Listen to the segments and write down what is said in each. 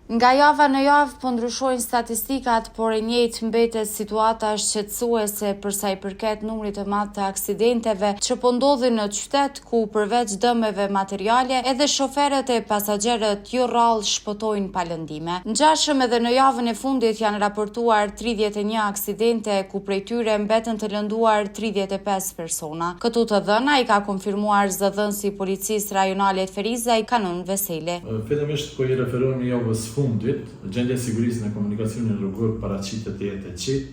Nga java në javë po ndryshojnë statistikat, por e njëjtë mbetet situata shqetësuese për sa i përket numrit të madh të aksidenteve që po ndodhin në qytet, ku përveç dëmeve materiale, edhe shoferët e pasagerët jo rrallë shpëtojnë pa lëndime. Ngjashëm edhe në javën e fundit janë raportuar 31 aksidente, ku prej tyre mbetën të lënduar 35 persona. Këtu të dhëna i ka konfirmuar zëdhënësi i Policisë Rajonale të Ferizaj, Kanun Veseli. Fillimisht po i referohemi javës fundit, gjendja e sigurisë në komunikacionin rrugor paraqitet të jetë e qetë.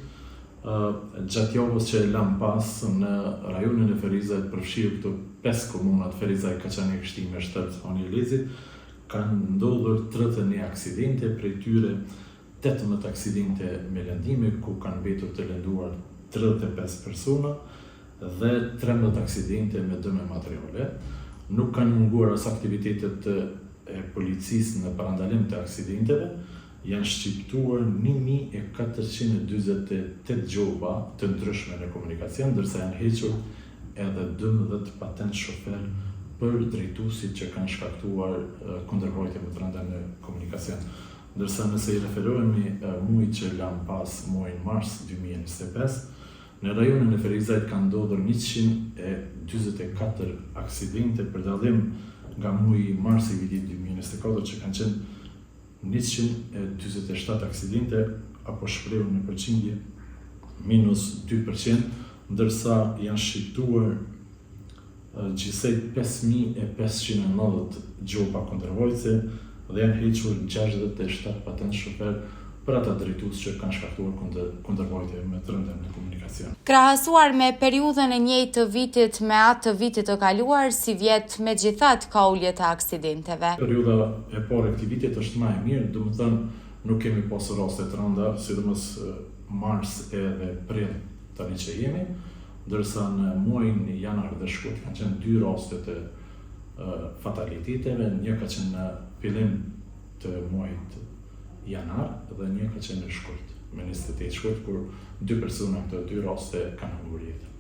Gjatë javës që e lam pas në rajonin e Ferizajt, përfshirë këto 5 komunat Ferizaj, Kaqani, Kështime, Shtërt, Honi e Lezit, kanë ndodhur 31 aksidente, prej tyre 18 aksidente me lëndime, ku kanë mbetur të lënduar 35 persona dhe 13 aksidente me dëme materiale. Nuk kanë munguar as aktivitetet e policisë në parandalim të aksidenteve, janë shqiptuar 1428 gjoba të ndryshme në komunikacion, ndërsa janë hequr edhe 12 patent shofer për drejtuesit që kanë shkaktuar kundërvojtje më të rënda në komunikacion. Ndërsa nëse i referohemi muajit që lam pas, muajin mars 2025, në rajonin e Ferizajt kanë ndodhur 144 aksidente, për dallim nga muaji mars i vitit 2024 që kanë qenë 147 aksidente, apo shprehur në përqindje -2%, ndërsa janë shqiptuar gjithsej 5590 gjoba kundërvojtëse dhe janë hequr 67 patent shofer për ata drejtues që kanë shkaktuar kundërvojtje me të rëndem në komunikacion. Krahasuar me periudhën e njëjtë të vitit me atë të vitit të kaluar, si vjet megjithatë ka ulje të aksidenteve. Periudha e parë e këtij viti është më e mirë, domethënë nuk kemi pasur raste të rënda, sidomos mars edhe prill tani që jemi, ndërsa në muajin janar dhe shkurt kanë qenë 2 raste të fataliteteve, një ka qenë në fillim të muajit janar dhe një ka qenë në shkurt, me 28 shkurt, kur 2 persona këto 2 raste kanë humbur jetën.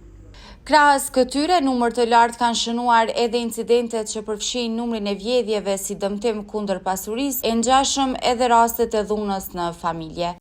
Krahas këtyre, numër të lartë kanë shënuar edhe incidentet që përfshin numrin e vjedhjeve si dëmtim kundër pasurisë, e ngjashëm edhe rastet e dhunës në familje.